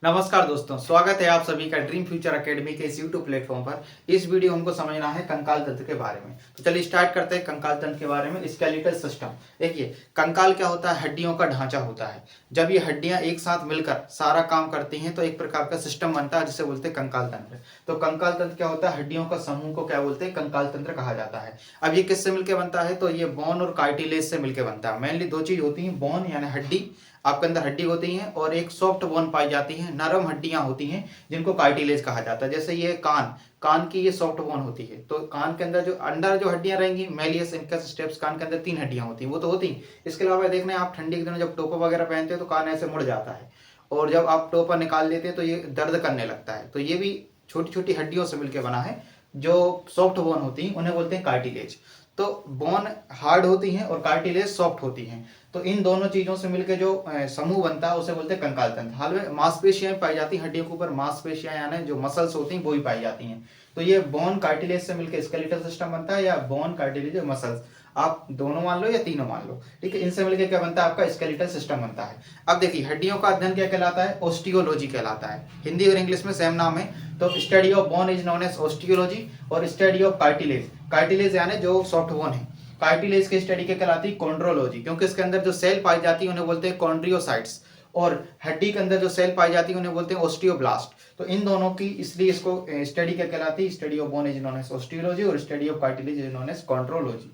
नमस्कार दोस्तों, स्वागत है आप सभी का ड्रीम फ्यूचर एकेडमी के इस यूट्यूब प्लेटफॉर्म पर। इस वीडियो हमको समझना है कंकाल तंत्र के बारे में। तो चलिए स्टार्ट करते हैं कंकाल तंत्र के बारे में। Skeletal system. देखिए, कंकाल क्या होता है? हड्डियों का ढांचा होता है। जब ये हड्डियां एक साथ मिलकर सारा काम करती हैं तो एक प्रकार का सिस्टम बनता है जिसे बोलते हैं कंकाल तंत्र। तो कंकाल तंत्र क्या होता है? हड्डियों का समूह को क्या बोलते हैं? कंकाल तंत्र कहा जाता है। अब ये किससे मिलकर बनता है? तो ये बोन और कार्टिलेज से मिलकर बनता है। मेनली दो चीज होती है, बोन यानी हड्डी, आपके अंदर हड्डी होती है, और एक सॉफ्ट बोन पाई जाती है, नरम हड्डियां होती हैं जिनको कार्टिलेज कहा जाता है। जैसे ये कान की ये सॉफ्ट बोन होती है, तो कान के अंदर जो हड्डियां रहेंगी, मेलियस, इनकस, स्टेप्स, कान के अंदर 3 हड्डियां होती हैं, वो तो होती हैं। इसके अलावा देखना है, आप ठंडी के दिनों जब टोपा वगैरह पहनते हैं तो कान ऐसे मुड़ जाता है, और जब आप टोपा निकाल लेते हैं तो ये दर्द करने लगता है। तो ये भी छोटी छोटी हड्डियों से मिलकर बना है। जो सॉफ्ट बोन होती हैं उन्हें बोलते हैं कार्टिलेज। तो बोन हार्ड होती हैं और कार्टिलेज सॉफ्ट होती हैं। तो इन दोनों चीजों से मिलकर जो समूह बनता है उसे बोलते हैं कंकाल तंत्र। हाल में मांसपेशियां पाई जाती हैं हड्डियों के ऊपर, मांसपेशियां यानी जो मसल्स होती हैं वो भी पाई जाती हैं। तो ये बोन कार्टिलेज से मिलकर स्केलेटल सिस्टम बनता है, या बोन कार्टिलेज मसल्स, आप दोनों मान लो या तीनों मान लो, ठीक है। इनसे मिलकर क्या बनता है? आपका स्केलेटल सिस्टम बनता है। अब देखिए, हड्डियों का अध्ययन क्या कहलाता है? ऑस्टियोलॉजी कहलाता है। हिंदी और इंग्लिश में सेम नाम है। तो study of bone is known as osteology, और स्टडी ऑफ कार्टिलेज यानी जो सॉफ्ट बोन है, कार्टिलेज की स्टडी क्या कहलाती है? कॉन्ड्रोलॉजी, क्योंकि इसके अंदर जो सेल पाई जाती है उन्हें बोलते हैं कॉन्ड्रियोसाइट्स, और हड्डी के अंदर जो सेल पाई जाती है उन्हें बोलते हैं ऑस्टियोब्लास्ट। तो इन दोनों की, इसलिए इसको स्टडी क्या कहलाती है? Study of bone is known as osteology, और study of cartilage is known as chondrology.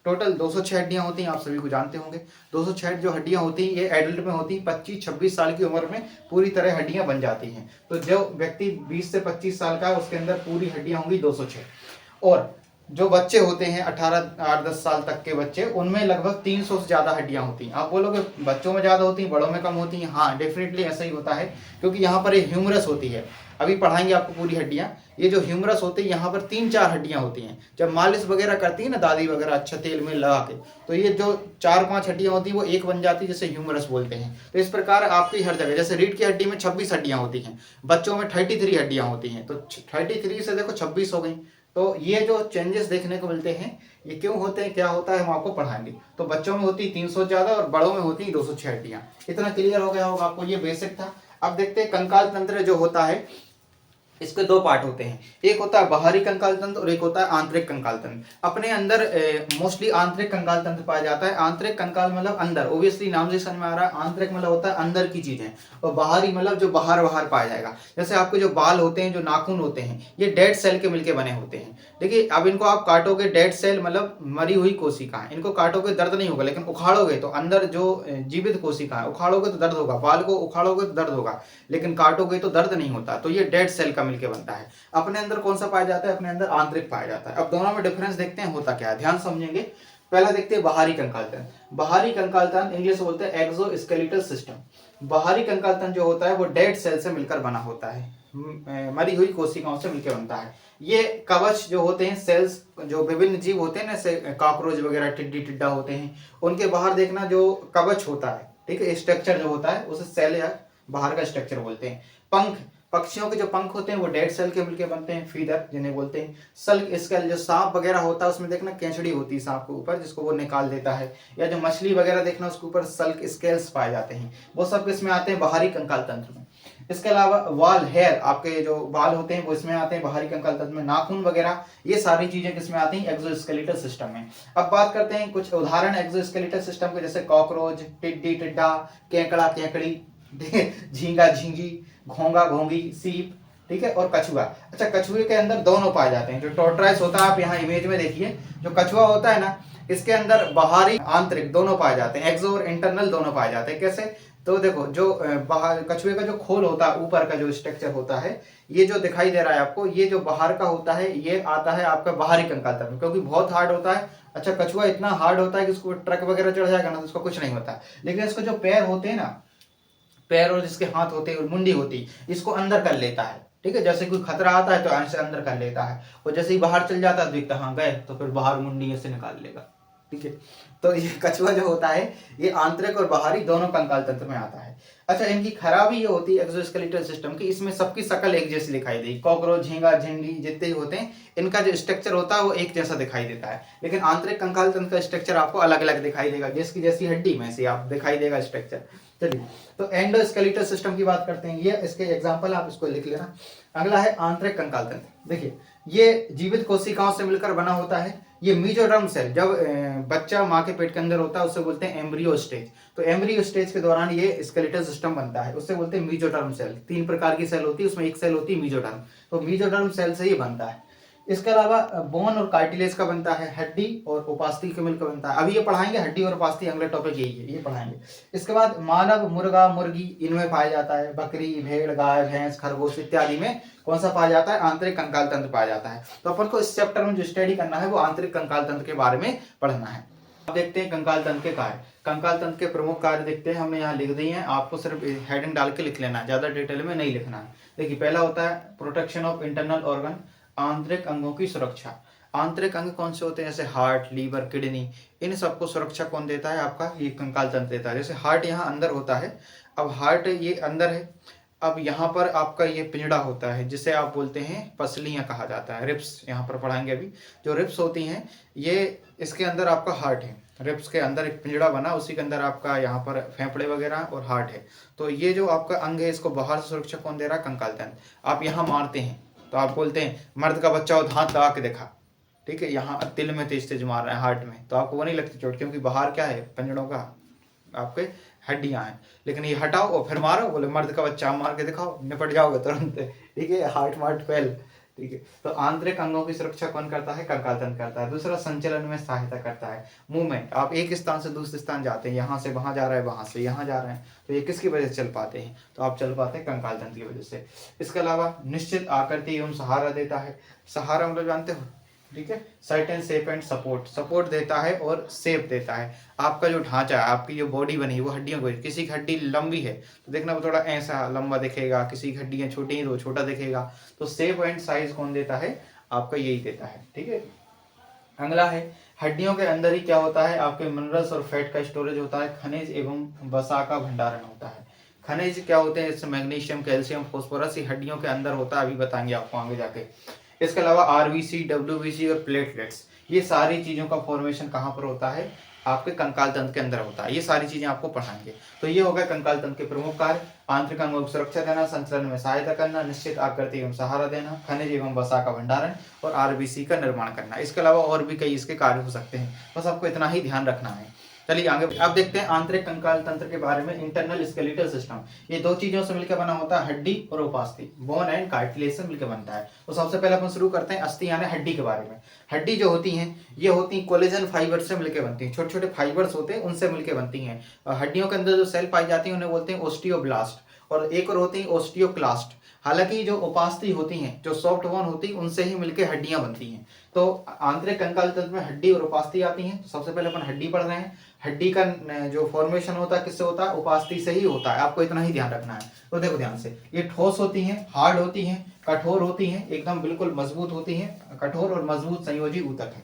Total 206 हड्डियां होती हैं, आप सभी को जानते होंगे। 206 जो हड्डियां होती हैं ये एडल्ट में होती हैं। 25-26 साल की उम्र में पूरी तरह हड्डियां बन जाती हैं। तो जो व्यक्ति 20 से 25 साल का है उसके अंदर पूरी हड्डियां होंगी 206। और जो बच्चे होते हैं 8-10 साल तक के बच्चे, उनमें लगभग 300 से ज्यादा हड्डियां होती हैं। आप बोलोगे बच्चों में ज्यादा होती हैं, बड़ों में कम होती हैं? हाँ, डेफिनेटली ऐसा ही होता है, क्योंकि यहाँ पर एक ह्यूमरस होती है। अभी पढ़ाएंगे आपको पूरी हड्डियां। ये जो ह्यूमरस होती है, यहाँ पर 3-4 हड्डियां होती हैं। जब मालिश वगैरह करती है ना दादी वगैरह, अच्छा तेल में लगा के, तो ये जो 4-5 हड्डियां होती हैं वो एक बन जाती है, जिसे ह्यूमरस बोलते हैं। तो इस प्रकार आपकी हर जगह, जैसे रीढ़ की हड्डी में 26 हड्डियां होती हैं, बच्चों में 33 हड्डियां होती हैं, तो 33 से देखो 26 हो गई। तो ये जो चेंजेस देखने को मिलते हैं, ये क्यों होते हैं, क्या होता है, हम आपको पढ़ाएंगे। तो बच्चों में होती 300 ज्यादा, और बड़ों में होती 206 हड्डियां। इतना क्लियर हो गया होगा आपको, ये बेसिक था। अब देखते हैं कंकाल तंत्र जो होता है, इसके 2 पार्ट होते हैं। एक होता है बाहरी कंकाल तंत्र और एक होता है आंतरिक कंकाल तंत्र। अपने अंदर मोस्टली आंतरिक कंकाल तंत्र पाया जाता है। आंतरिक कंकाल मतलब अंदर, ऑब्वियसली नाम से समझ में आ रहा है। आंतरिक मतलब होता है अंदर की चीजें, और बाहरी मतलब जो बाहर बाहर पाया जाएगा। जैसे आपके जो बाल होते हैं, जो नाखून होते हैं, ये डेड सेल के मिलके बने होते हैं। देखिए, अब इनको आप काटोगे, डेड सेल मतलब मरी हुई कोशिका है, इनको काटोगे दर्द नहीं होगा, लेकिन उखाड़ोगे तो अंदर जो जीवित कोशिका है, उखाड़ोगे तो दर्द होगा। बाल को उखाड़ोगे तो दर्द होगा, लेकिन काटोगे तो दर्द नहीं होता। तो ये डेड सेल का मिलके बनता है। अपने अंदर कौन सा पाया जाता है? अपने अंदर आंतरिक पाया जाता है। अब दोनों में डिफरेंस देखते हैं होता क्या है, ध्यान समझेंगे। पहला देखते हैं बाहरी कंकाल तंत्र। बाहरी कंकाल तंत्र इंग्लिश में बोलते हैं एक्सोस्केलेटल सिस्टम। बाहरी कंकाल तंत्र जो होता है वो डेड सेल से मिलकर बना होता है, मरी हुई कोशिकाओं से मिलकर बनता है। ये कवच जो होते हैं, सेल्स, जो विभिन्न जीव होते हैं ना, कॉकरोच वगैरह, टिड्डी टिड्डा होते हैं, उनके बाहर देखना जो कवच होता है, ठीक है, स्ट्रक्चर जो होता है उसे सेल या बाहर का स्ट्रक्चर बोलते हैं। पंख, पक्षियों के जो पंख होते हैं वो डेड सेल के मिलके बनते हैं, फीदर जिन्हें बोलते हैं। सल्क स्केल, जो सांप वगैरह होता है उसमें देखना केंचड़ी होती है सांप के ऊपर, जिसको वो निकाल देता है। या जो मछली वगैरह देखना उसके ऊपर सल्क स्केल्स पाए जाते हैं। वो सब इसमें आते हैं बाहरी कंकाल तंत्र में। इसके अलावा वाल, हेयर, आपके जो बाल होते हैं वो इसमें आते हैं बाहरी कंकाल तंत्र में। नाखून वगैरह, ये सारी चीजें किसमें आती हैं? एक्सोस्केलेटल सिस्टम में। अब बात करते हैं कुछ उदाहरण एक्सोस्केलेटल सिस्टम के, जैसे कॉकरोच, टिड्डी टिड्डा, केकड़ा केकड़ी, झींगा झींगी, घोंगा घोंगी, सीप, ठीक है, और कछुआ। अच्छा, कछुए के अंदर दोनों पाए जाते हैं। जो टॉर्टोइस होता है, आप यहाँ इमेज में देखिए, जो कछुआ होता है ना, इसके अंदर बाहरी आंतरिक दोनों पाए जाते हैं, एक्सो और इंटरनल दोनों पाए जाते हैं। कैसे? तो देखो, जो बाहर कछुए का जो खोल होता है, ऊपर का जो स्ट्रक्चर होता है, ये जो दिखाई दे रहा है आपको, ये जो बाहर का होता है ये आता है आपका बाहरी कंकाल तंत्र, क्योंकि बहुत हार्ड होता है। अच्छा, कछुआ इतना हार्ड होता है कि उसको ट्रक वगैरह चढ़ जाएगा ना तो उसको कुछ नहीं होता, लेकिन इसको जो पैर होते हैं ना, पैर और जिसके हाथ होते हैं और मुंडी होती है, इसको अंदर कर लेता है, ठीक है। जैसे कोई खतरा आता है तो ऐसे अंदर कर लेता है, और जैसे ही बाहर चल जाता है तो दिखता हाँ गए, तो फिर बाहर मुंडी ऐसे निकाल लेगा, ठीक है। तो ये कछुआ जो होता है ये आंतरिक और बाहरी दोनों कंकाल तंत्र में आता है। अच्छा, इनकी खराबी ये होती है एक्सोस्केलेटल सिस्टम की, इसमें सबकी शकल एक जैसी दिखाई देगी। कॉकरोच, झींगा झिंगी जितने ही होते हैं, इनका जो स्ट्रक्चर होता है वो एक जैसा दिखाई देता है। लेकिन आंतरिक कंकाल तंत्र का स्ट्रक्चर आपको अलग अलग दिखाई देगा, जिसकी जैसी हड्डी में से आप दिखाई देगा स्ट्रक्चर। चलिए, तो एंडोस्केलेटल सिस्टम की बात करते हैं, ये इसके एग्जांपल आप इसको लिख लेना। अगला है आंतरिक कंकाल तंत्र। देखिए, ये जीवित कोशिकाओं से मिलकर बना होता है। ये मीजोडर्म सेल, जब बच्चा माँ के पेट के अंदर होता है, उससे बोलते हैं एम्ब्रियो स्टेज। तो एम्ब्रियो स्टेज के दौरान ये स्केलेटल सिस्टम बनता है, उससे बोलते हैं मीजोडर्म सेल। 3 प्रकार की सेल होती है, उसमें एक सेल होती है मीजोडर्म। तो मीजोडर्म सेल से ही बनता है। इसके अलावा बोन और कार्टिलेज का बनता है, हड्डी और उपास्थि के मिलकर बनता है। अभी ये पढ़ाएंगे हड्डी और उपास्थि, अगला टॉपिक यही है, ये पढ़ाएंगे। इसके बाद मानव, मुर्गा, मुर्गी इनमें पाया जाता है। बकरी, भेड़, गाय, भैंस, खरगोश इत्यादि में कौन सा पाया जाता है? आंतरिक कंकाल तंत्र पाया जाता है। तो अपन को इस चैप्टर में जो स्टडी करना है वो आंतरिक कंकाल तंत्र के बारे में पढ़ना है। अब देखते हैं कंकाल तंत्र के कार्य। कंकाल तंत्र के प्रमुख कार्य देखते हैं, हमने यहाँ लिख दिए हैं, आपको सिर्फ हेडिंग डाल के लिख लेना है, ज्यादा डिटेल में नहीं लिखना है। देखिए, पहला होता है प्रोटेक्शन ऑफ इंटरनल ऑर्गन, आंतरिक अंगों की सुरक्षा। आंतरिक अंग कौन से होते हैं? जैसे हार्ट, लीवर, किडनी, इन सबको सुरक्षा कौन देता है? आपका ये कंकाल तंत्र देता है। जैसे हार्ट यहाँ अंदर होता है, अब हार्ट ये अंदर है, अब यहाँ पर आपका ये पिंजड़ा होता है, जिसे आप बोलते हैं पसलियाँ कहा जाता है, रिप्स, यहाँ पर पढ़ाएंगे अभी। जो रिप्स होती हैं, ये इसके अंदर आपका हार्ट है। रिप्स के अंदर एक पिंजड़ा बना, उसी के अंदर आपका यहाँ पर फेफड़े वगैरह और हार्ट है। तो ये जो आपका अंग है, इसको बाहर से सुरक्षा कौन दे रहा है? कंकाल तंत्र। आप यहाँ मारते हैं तो आप बोलते हैं मर्द का बच्चा हो, हाथ लगा के देखा, ठीक है, यहाँ तिल में तेज तेज मार रहे हैं हार्ट में, तो आपको वो नहीं लगती चोट, क्योंकि बाहर क्या है? पंजड़ों का आपके हड्डियां हैं। लेकिन ये हटाओ और फिर मारो, बोले मर्द का बच्चा, मार के दिखाओ, निपट जाओगे तुरंत, ठीक है, हार्ट मार्ट फेल, ठीक है। तो आंतरिक अंगों की सुरक्षा कौन करता है? कंकाल तंत्र करता है। दूसरा, संचलन में सहायता करता है, मूवमेंट। आप एक स्थान से दूसरे स्थान जाते हैं, यहाँ से वहां जा रहे हैं, वहां से यहाँ जा रहे हैं, तो ये किसकी वजह से चल पाते हैं? तो आप चल पाते हैं कंकाल तंत्र की वजह से। इसके अलावा निश्चित आकृति एवं सहारा देता है। सहारा मतलब जानते हो, ठीक है, certain shape and support, support देता है और शेप देता है। आपका जो ढांचा है, आपकी जो बॉडी बनी है, वो हड्डियों को, किसी की हड्डी लंबी है तो देखना वो थोड़ा ऐसा लंबा दिखेगा, किसी की हड्डियां छोटी हैं तो छोटा दिखेगा। तो शेप एंड साइज कौन देता है? आपका यही देता है, ठीक है। अगला है, हड्डियों के अंदर ही क्या होता है? आपके मिनरल्स और फैट का स्टोरेज होता है। खनिज एवं वसा का भंडारण होता है। खनिज क्या होते हैं? इसमें मैग्नीशियम, कैल्शियम, फास्फोरस, ये हड्डियों के अंदर होता है, अभी बताएंगे आपको आगे जाके। इसके अलावा आरबीसी, डब्ल्यूबीसी और प्लेटलेट्स, ये सारी चीजों का फॉर्मेशन कहाँ पर होता है? आपके कंकाल तंत्र के अंदर होता है। ये सारी चीजें आपको पढ़ाएंगे। तो ये होगा कंकाल तंत्र के प्रमुख कार्य। आंतरिक अंगों को सुरक्षा देना, संचलन में सहायता करना, निश्चित आकृति एवं सहारा देना, खनिज एवं वसा का भंडारण और आरबीसी का निर्माण करना। इसके अलावा और भी कई इसके कार्य हो सकते हैं, बस आपको इतना ही ध्यान रखना है। चलिए आगे, अब देखते हैं आंतरिक कंकाल तंत्र के बारे में। इंटरनल स्केलेटल सिस्टम, ये दो चीजों से मिलकर बना होता है, हड्डी और उपास्थि, बोन एंड कार्टिलेज से मिलकर बनता है। तो सबसे पहले अपन शुरू करते हैं अस्थि यानी हड्डी के बारे में। हड्डी जो होती हैं, ये होती हैं कोलेजन फाइबर से मिलकर बनती हैं, छोटे छोटे फाइबर्स होते हैं, उनसे मिलकर बनती हैं। हड्डियों के अंदर जो सेल पाई जाती है उन्हें बोलते हैं ओस्टियोब्लास्ट, और एक और होती है ओस्टियोक्लास्ट। हालांकि जो उपास्थि होती हैं, जो सॉफ्ट बोन होती है, उनसे ही मिलकर हड्डियां बनती हैं। तो आंतरिक कंकाल तंत्र में हड्डी और उपास्थि आती हैं। तो सबसे पहले अपन हड्डी पढ़ रहे हैं। हड्डी का जो फॉर्मेशन होता है किससे होता है? उपास्थि से ही होता है, आपको इतना ही ध्यान रखना है। तो देखो ध्यान से, ये ठोस होती हैं, हार्ड होती हैं, कठोर होती हैं, एकदम बिल्कुल मजबूत होती हैं। कठोर और मजबूत संयोजी ऊतक है।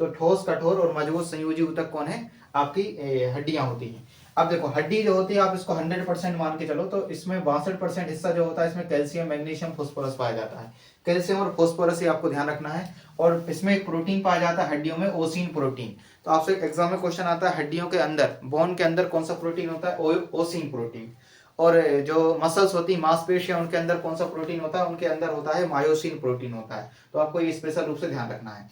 तो ठोस, कठोर और मजबूत संयोजी ऊतक कौन है? आपकी हड्डियां होती हैं। अब देखो, हड्डी जो होती है, आप इसको 100% मान के चलो, तो इसमें 62% हिस्सा जो होता है, इसमें कैल्शियम, मैग्नीशियम, फास्फोरस पाया जाता है। कैल्शियम और फास्फोरस ही आपको ध्यान रखना है। और इसमें एक प्रोटीन पाया जाता है हड्डियों में, ओसिन प्रोटीन। तो आपसे एग्जाम में क्वेश्चन आता है, हड्डियों के अंदर, बोन के अंदर कौन सा प्रोटीन होता है? ओसिन प्रोटीन। और जो मसल्स होती है, मांसपेशियां, उनके अंदर कौन सा प्रोटीन होता है? उनके अंदर होता है मायोसिन प्रोटीन होता है। तो आपको ये स्पेशल रूप से ध्यान रखना है।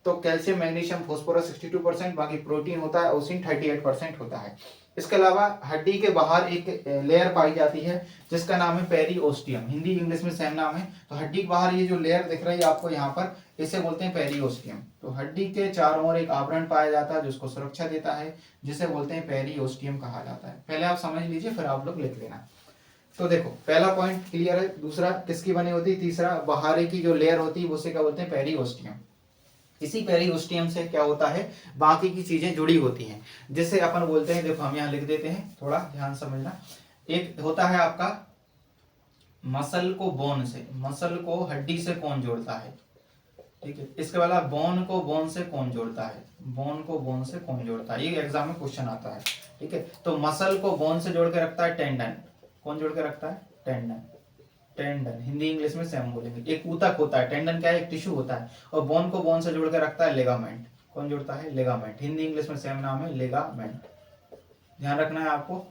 तो कैल्शियम, मैग्नीशियम, फास्फोरस 62%, बाकी प्रोटीन होता है ओसिन 38% होता है। इसके अलावा हड्डी के बाहर एक लेयर पाई जाती है जिसका नाम है पेरिओस्टियम, हिंदी इंग्लिश में सेम नाम है। तो हड्डी के बाहर ये जो लेयर दिख रही है आपको यहाँ पर, इसे बोलते हैं पेरिओस्टियम। तो हड्डी के चारों ओर एक आवरण पाया जाता है जिसको सुरक्षा देता है, जिसे बोलते हैं पेरिओस्टियम कहा जाता है। पहले आप समझ लीजिए, फिर आप लोग लिख लेना। तो देखो, पहला पॉइंट क्लियर है। दूसरा किसकी बनी होती है? तीसरा, बाहरी की जो लेयर होती है उसे क्या बोलते हैं? पेरिओस्टियम। इसी पेरिओस्टियम से क्या होता है? बाकी की चीजें जुड़ी होती हैं, जिसे अपन बोलते हैं, देखो हम यहाँ लिख देते हैं, थोड़ा ध्यान समझना। एक होता है आपका मसल को बोन से, मसल को हड्डी से कौन जोड़ता है, ठीक है। इसके बाद बोन को बोन से कौन जोड़ता है? बोन को बोन से कौन जोड़ता है? ये एग्जाम में क्वेश्चन आता है, ठीक है। तो मसल को बोन से जोड़ के रखता है टेंडन। कौन जोड़ के रखता है? टेंडन। टेंडन हिंदी इंग्लिश में सेम बोलेंगे। एक ऊतक होता है, टेंडन क्या है? एक टिश्यू होता है। और बोन को बोन से जोड़ के रखता है लिगामेंट। कौन जोड़ता है? लिगामेंट। हिंदी इंग्लिश में सेम नाम है, लिगामेंट। ध्यान रखना है आपको।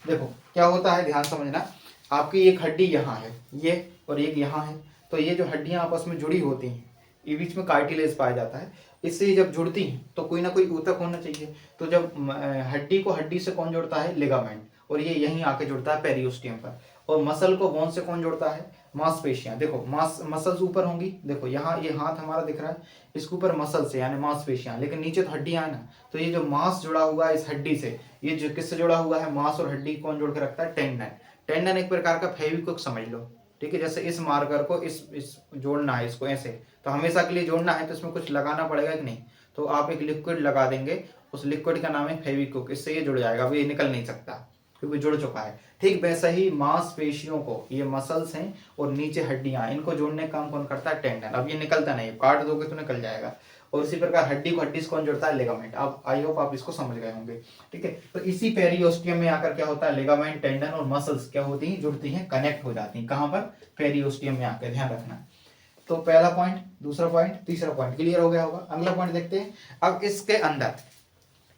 देखो क्या होता है, ध्यान समझना। आपकी एक हड्डी यहाँ है, ये और एक यहाँ है, तो ये जो हड्डियाँ आपस में जुड़ी होती हैं, ये बीच में कार्टिलेज पाया जाता है। इससे जब जुड़ती हैं तो कोई ना कोई ऊतक होना चाहिए। तो जब हड्डी को हड्डी से कौन जोड़ता है, लिगामेंट, और ये यहीं आके जुड़ता है पेरियोस्टियम पर। और मसल को बोन से कौन जोड़ता है, मांसपेशियां। देखो मसल्स ऊपर होंगी, देखो यहाँ ये हाथ हमारा दिख रहा है, इसके ऊपर मसल से यानी मांसपेशियां, लेकिन नीचे तो हड्डियां है ना। तो ये जो मांस जुड़ा हुआ है इस हड्डी से, ये जो किससे जुड़ा हुआ है, मांस और हड्डी कौन जोड़ के रखता है, टेंडन। टेंडन एक प्रकार का फेविक्विक समझ लो, ठीक है। जैसे इस मार्कर को इस जोड़ना है, इसको ऐसे, तो हमेशा के लिए जोड़ना है तो इसमें कुछ लगाना पड़ेगा कि नहीं। तो आप एक लिक्विड लगा देंगे, उस लिक्विड का नाम है फेविक्विक, इससे ये जुड़ जाएगा, अब ये निकल नहीं सकता क्योंकि जुड़ चुका है। ठीक वैसा ही मांसपेशियों को, ये मसल्स हैं और नीचे हड्डियां, इनको जोड़ने का काम कौन करता है, टेंडन। अब ये निकलता नहीं, काट दोगे तो निकल जाएगा। और इसी प्रकार हड्डी को हड्डी से कौन जोड़ता है, लिगामेंट। अब आई होप आप इसको समझ गए होंगे, ठीक है। तो इसी पेरियोस्टियम में आकर क्या होता है, लिगामेंट, टेंडन और मसल्स क्या होती हैं, जुड़ती हैं, कनेक्ट हो जाती हैं। कहां पर, पेरियोस्टियम में आकर, ध्यान रखना। तो पहला पॉइंट, दूसरा पॉइंट, तीसरा पॉइंट क्लियर हो गया होगा। अगला पॉइंट देखते हैं। अब इसके अंदर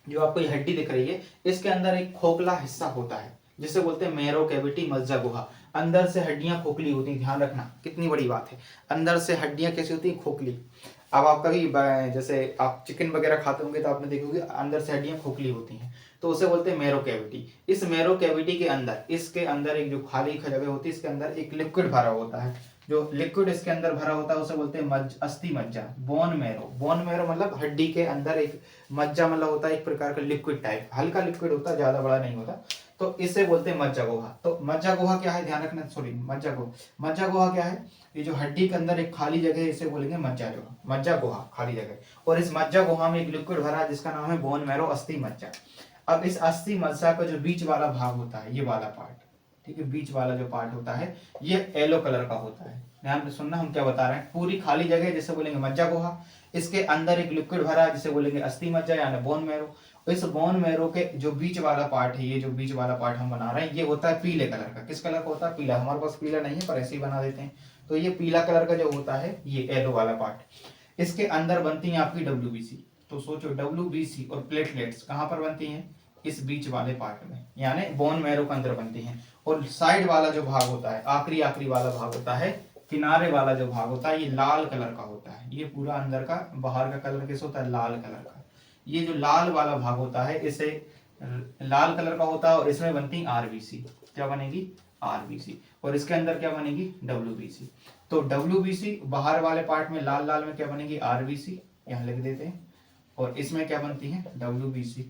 जो आपको ये हड्डी दिख रही है, इसके अंदर एक खोखला हिस्सा होता है जिसे बोलते हैं मैरो कैविटी, मज्जा गुहा। अंदर से हड्डियां खोखली होती हैं, ध्यान रखना कितनी बड़ी बात है। अंदर से हड्डियां कैसी होती हैं, खोखली। अब आप कभी जैसे आप चिकन वगैरह खाते होंगे तो आपने देखोगे अंदर से हड्डियां खोखली होती हैं, तो उसे बोलते हैं मैरो कैविटी। इस मैरो कैविटी के अंदर, इसके अंदर एक जो खाली जगह होती है, इसके अंदर एक लिक्विड भरा होता है। जो लिक्विड इसके अंदर भरा होता है उसे बोलते हैं अस्थि मज्जा, बोन मैरो। बोन मैरो मतलब हड्डी के अंदर एक मज्जा, मतलब होता है एक प्रकार का लिक्विड टाइप, हल्का लिक्विड होता है, ज्यादा बड़ा नहीं होता, तो इसे बोलते हैं मज्जा गुहा। तो मज्जा गुहा क्या है, ध्यान रखना, सॉरी मज्जा गुहा क्या है, ये जो हड्डी के अंदर एक खाली जगह है, इसे बोलेंगे मज्जा गुहा, खाली जगह। और इस मज्जा गुहा में एक लिक्विड भरा है जिसका नाम है बोन मैरो, अस्थि मज्जा। अब इस अस्थि मज्जा का जो बीच वाला भाग होता है, ये वाला पार्ट, ठीक है, बीच वाला जो पार्ट होता है ये येलो कलर का होता है। ध्यान से सुनना हम क्या बता रहे हैं। पूरी खाली जगह जिसे बोलेंगे मज्जा गुहा, इसके अंदर एक लिक्विड भरा है जिसे बोलेंगे अस्थि मज्जा यानी बोन मैरो। इस बोन मैरो के जो बीच वाला पार्ट है, ये जो बीच वाला पार्ट हम बना रहे हैं, ये होता है पीले कलर का। किस कलर का होता है, पीला। हमारे पास पीला नहीं है पर ऐसे ही बना देते हैं। तो ये पीला कलर का जो होता है, ये येलो वाला पार्ट। इसके अंदर बनती है आपकी WBC। तो सोचो WBC और प्लेटलेट्स कहाँ पर बनती हैं, इस बीच वाले पार्ट में, यानी बोन मैरो के अंदर बनती हैं। और साइड वाला जो भाग होता है, आखिरी वाला भाग होता है, किनारे वाला जो भाग होता है, ये लाल कलर का होता है। ये पूरा अंदर का, बाहर का कलर कैसे होता है, लाल कलर का। ये जो लाल वाला भाग होता है, इसे लाल कलर का होता है और इसमें बनती RBC। क्या बनेगी, RBC। और इसके अंदर क्या बनेगी, WBC। तो WBC बाहर वाले पार्ट में, लाल लाल में क्या बनेगी, RBC, यहाँ लिख देते हैं। और इसमें क्या बनती है, WBC,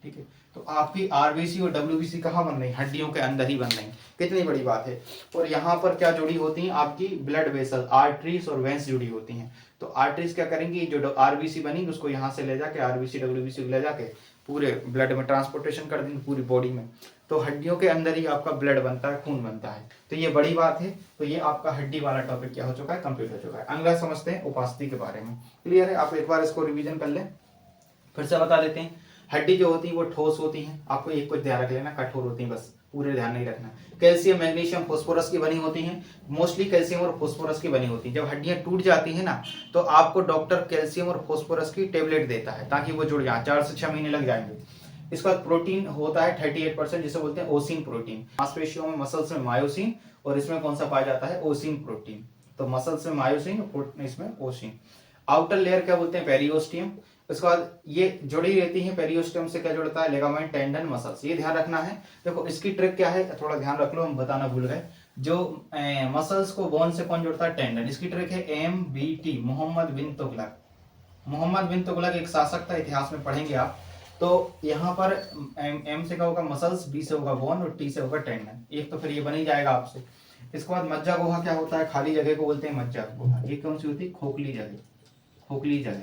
ठीक है। तो आपकी RBC और WBC कहाँ बन रही है, हड्डियों के अंदर ही बन रही है। कितनी बड़ी बात है। और यहाँ पर क्या जुड़ी होती हैं, आपकी ब्लड वेसल, आर्टरीज और वेंस जुड़ी होती हैं। तो आर्टरीज क्या करेंगी, जो RBC बनेगी उसको यहाँ से ले जाके, RBC WBC को ले जाके पूरे ब्लड में ट्रांसपोर्टेशन कर देंगे, पूरी बॉडी में। तो हड्डियों के अंदर ही आपका ब्लड बनता है, खून बनता है। तो ये बड़ी बात है। तो ये आपका हड्डी वाला टॉपिक क्या हो चुका है, कंप्लीट हो चुका है। अगला समझते हैं उपास्थि के बारे में। क्लियर है, आप एक बार इसको रिविजन कर लें, फिर से बता देते हैं। हड्डी जो होती है वो ठोस होती हैं, आपको एक कुछ ध्यान रख लेना, कठोर होती हैं, बस पूरे ध्यान नहीं रखना। कैल्शियम, मैग्नीशियम, फास्फोरस की बनी होती हैं, मोस्टली कैल्शियम और फास्फोरस की बनी होती हैं। जब हड्डियां टूट जाती हैं ना, तो आपको डॉक्टर कैल्शियम और फास्फोरस की टेबलेट देता है ताकि वो जुड़ जाए। 4 से 6 महीने लग जाएंगे। इसका प्रोटीन होता है 38%, जिसे बोलते हैं ओसिन प्रोटीन। मांसपेशियों में, मसल्स में मायोसिन, और इसमें कौन सा पाया जाता है, ओसिन प्रोटीन। तो मसल्स में मायोसिन, इसमें ओसिन। आउटर लेयर क्या बोलते हैं, पेरियोस्टियम। उसके बाद ये जुड़ी रहती है, पेरियोस्टियम से क्या जुड़ता है, लिगामेंट, टेंडन, मसल्स। ये ध्यान रखना है। देखो इसकी ट्रिक क्या है, थोड़ा ध्यान रख लो, हम बताना भूल गए। जो मसल्स को बोन से कौन जोड़ता है, टेंडन। इसकी ट्रिक है MBT, मोहम्मद बिन तुगलक। मोहम्मद बिन तुगलक एक शासक था, इतिहास में पढ़ेंगे आप। तो यहाँ पर M से क्या होगा, मसल्स, B से होगा बोन, और T से होगा टेंडन। एक तो फिर ये बन ही जाएगा आपसे। इसके बाद मज्जा गुहा क्या होता है, खाली जगह को बोलते हैं मज्जा गुहा। ये कौन सी होती है, खोखली जगह, खोखली जगह,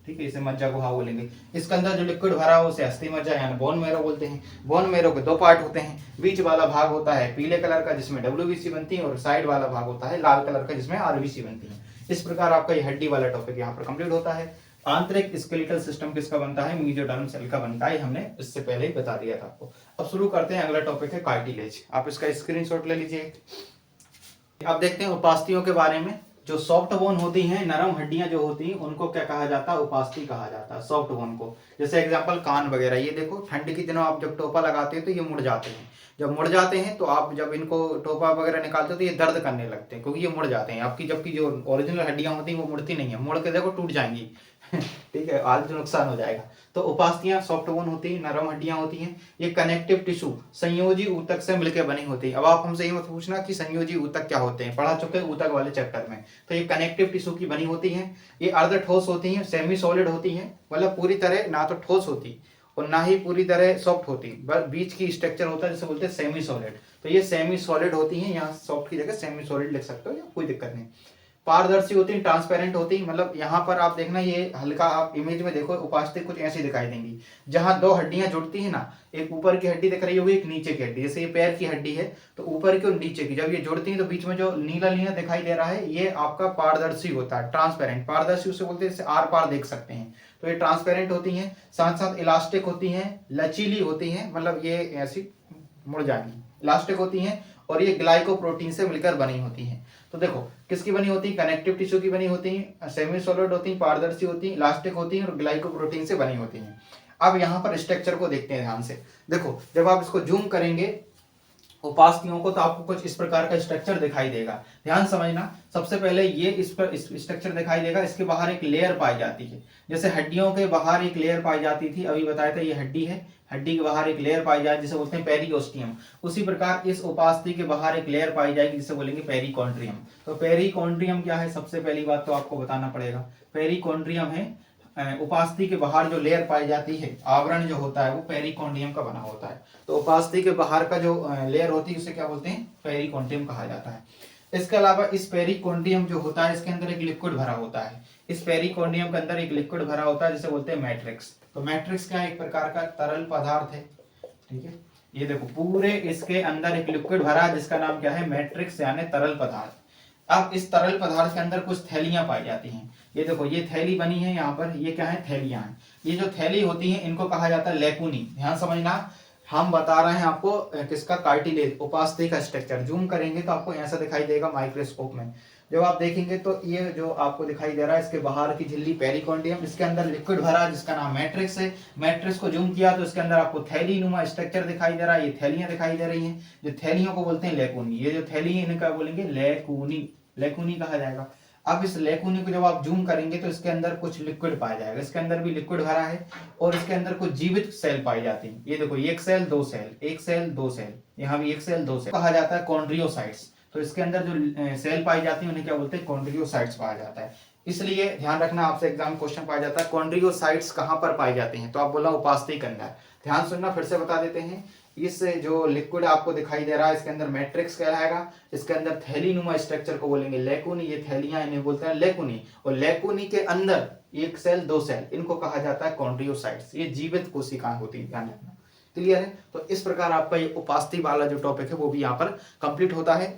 ठीक है, इसे मज्जा गुहा बोलेंगे। इसके अंदर जो लिक्विड भरा हो उसे अस्थि मज्जा यानी बोन मैरो बोलते हैं। बोन मैरो के 2 पार्ट होते हैं। बीच वाला भाग होता है पीले कलर का जिसमें WBC बनती है, और साइड वाला भाग होता है लाल कलर का जिसमें RBC बनती है। इस प्रकार आपका ये हड्डी वाला टॉपिक यहाँ पर कंप्लीट होता है। आंतरिक स्केलेटल सिस्टम किसका बनता है, मेसोडर्म सेल का बनता है। हमने इससे पहले ही बता दिया था आपको। अब शुरू करते हैं, अगला टॉपिक है कार्टिलेज। आप इसका स्क्रीनशॉट ले लीजिए। अब देखते हैं उपास्थियों के बारे में। जो सॉफ्ट बोन होती हैं, नरम हड्डियां जो होती हैं, उनको क्या कहा जाता है, उपास्थि कहा जाता है, सॉफ्ट बोन को। जैसे एग्जांपल कान वगैरह, ये देखो ठंड के दिनों आप जब टोपा लगाते हैं तो ये मुड़ जाते हैं, जब मुड़ जाते हैं तो आप जब इनको टोपा वगैरह निकालते हो तो ये दर्द करने लगते हैं, क्योंकि ये मुड़ जाते हैं आपकी, जबकि जो ओरिजिनल हड्डियां होती हैं वो मुड़ती नहीं है, मुड़ के देखो टूट जाएंगी ठीक है, आज जो नुकसान हो जाएगा। तो उपास्थियां सॉफ्ट बोन होती है, नरम हड्डियां होती हैं। ये कनेक्टिव टिश्यू संयोजी ऊतक से मिलकर बनी होती है। अब आप हमसे ये मत पूछना कि संयोजी ऊतक क्या होते हैं, पढ़ा चुके ऊतक वाले चैप्टर में। तो ये कनेक्टिव टिश्यू की बनी होती है। ये अर्ध ठोस होती है, सेमी सॉलिड होती है, मतलब पूरी तरह ना तो ठोस होती और ना ही पूरी तरह सॉफ्ट होती, बस बीच की स्ट्रक्चर होता है जिसे बोलते हैं सेमी सॉलिड। तो ये सेमी सॉलिड होती हैं, यहाँ सॉफ्ट की जगह सेमी सॉलिड लिख सकते हो, या कोई दिक्कत नहीं। पारदर्शी होती है, ट्रांसपेरेंट होती है, मतलब यहाँ पर आप देखना, ये हल्का आप इमेज में देखो उपास्थि कुछ ऐसी दिखाई देंगी। जहां दो हड्डियां जुड़ती है ना, एक ऊपर की हड्डी दिख रही होगी, एक नीचे की हड्डी, जैसे ये पैर की हड्डी है तो ऊपर की और नीचे की जब ये जुड़ती है तो बीच में जो नीला नीला दिखाई दे रहा है ये आपका पारदर्शी होता है, ट्रांसपेरेंट। पारदर्शी उसे बोलते हैं, जैसे आर पार देख सकते हैं। तो ये ट्रांसपेरेंट होती है, साथ साथ इलास्टिक होती है, लचीली होती है, मतलब ये ऐसी मुड़ जाएंगी, इलास्टिक होती हैं, और ये ग्लाइकोप्रोटीन से मिलकर बनी होती हैं। तो देखो किसकी बनी होती है, कनेक्टिव टिश्यू की बनी होती है, सेमी सॉलिड होती है, पारदर्शी होती है, इलास्टिक होती है और ग्लाइकोप्रोटीन से बनी होती हैं। अब यहाँ पर स्ट्रक्चर को देखते हैं ध्यान से। देखो जब आप इसको जूम करेंगे उपास्थियों को तो आपको कुछ इस प्रकार का स्ट्रक्चर दिखाई देगा, ध्यान समझना। सबसे पहले ये इस पर स्ट्रक्चर दिखाई देगा, इसके बाहर एक लेयर पाई जाती है, जैसे हड्डियों के बाहर एक लेयर पाई जाती थी, अभी बताया था ये हड्डी है, हड्डी के बाहर एक लेयर पाई जाती है जिसे बोलते हैं पेरिओस्टियम। उसी प्रकार इस उपास्थि के बाहर एक लेयर पाई जाएगी जिसे बोलेंगे पेरिकॉन्ड्रियम। तो पेरिकॉन्ड्रियम क्या है, सबसे पहली बात तो आपको बताना पड़ेगा। पेरिकॉन्ड्रियम है उपास्थि के बाहर जो लेयर पाई जाती है, आवरण जो होता है वो पेरिकॉन्ड्रियम का बना होता है। तो उपास्थि के बाहर का जो लेयर होती है उसे क्या बोलते हैं, पेरिकॉन्ड्रियम कहा जाता है। इसके अलावा इस पेरिकॉन्ड्रियम जो होता है इसके अंदर एक लिक्विड भरा होता है, इस पेरिकॉन्ड्रियम के अंदर एक लिक्विड भरा होता है जिसे बोलते हैं मैट्रिक्स। तो मैट्रिक्स क्या है, एक प्रकार का तरल पदार्थ है, ठीक है। ये देखो पूरे इसके अंदर एक लिक्विड भरा है जिसका नाम क्या है, मैट्रिक्स यानी तरल पदार्थ। अब इस तरल पदार्थ के अंदर कुछ थैलियां पाई जाती हैं। ये देखो ये थैली बनी है यहाँ पर, ये क्या है, थैलियां हैं। ये जो थैली होती है इनको कहा जाता है लेकुनी। ध्यान समझना, हम बता रहे हैं आपको किसका, कार्टिलेज, उपास्थि का स्ट्रक्चर। जूम करेंगे तो आपको ऐसा दिखाई देगा माइक्रोस्कोप में। जब आप देखेंगे तो ये जो आपको दिखाई दे रहा है इसके बाहर की झिल्ली पेरिकॉन्डियम, इसके अंदर लिक्विड भरा है जिसका नाम मैट्रिक्स है। मैट्रिक्स को जूम किया तो इसके अंदर आपको थैली नुमा स्ट्रक्चर दिखाई दे रहा है, ये थैलियां दिखाई दे रही हैं, जो थैलियों को बोलते हैं लेकुनी। ये जो थैली है इन्हें क्या बोलेंगे, लेकुनी, लेकुनी कहा जाएगा। अब इस लेकुनी को जब आप जूम करेंगे तो इसके अंदर कुछ लिक्विड पाया जाएगा, इसके अंदर भी लिक्विड भरा है और इसके अंदर कुछ जीवित सेल पाई जाती हैं। ये देखो एक सेल दो सेल, एक सेल दो सेल, यहाँ भी एक सेल दो सेल, कहा जाता है कॉन्ड्रियोसाइट्स। तो इसके अंदर जो सेल पाई जाती है उन्हें क्या बोलते हैं, कॉन्ड्रियोसाइट्स पाया जाता है। इसलिए ध्यान रखना, आपसे एग्जाम क्वेश्चन पाया जाता है कॉन्ड्रियोसाइट्स कहाँ पर पाई जाती हैं, तो आप बोला उपास्थि के अंदर। ध्यान सुनना, फिर से बता देते हैं। इस जो लिक्विड आपको दिखाई दे रहा है इसके अंदर मैट्रिक्स कहलाएगा, इसके अंदर थैली नुमा स्ट्रक्चर को बोलेंगे लेकुनी, ये थैलियां इन्हें बोलते हैं लेकुनी, और लेकुनी के अंदर एक सेल दो सेल, इनको कहा जाता है कॉन्ड्रियोसाइट्स। ये जीवित कोशिकाएं होती है, ध्यान रखना। क्लियर है। तो इस प्रकार आपका ये उपास्थि वाला जो टॉपिक है वो भी यहाँ पर कंप्लीट होता है।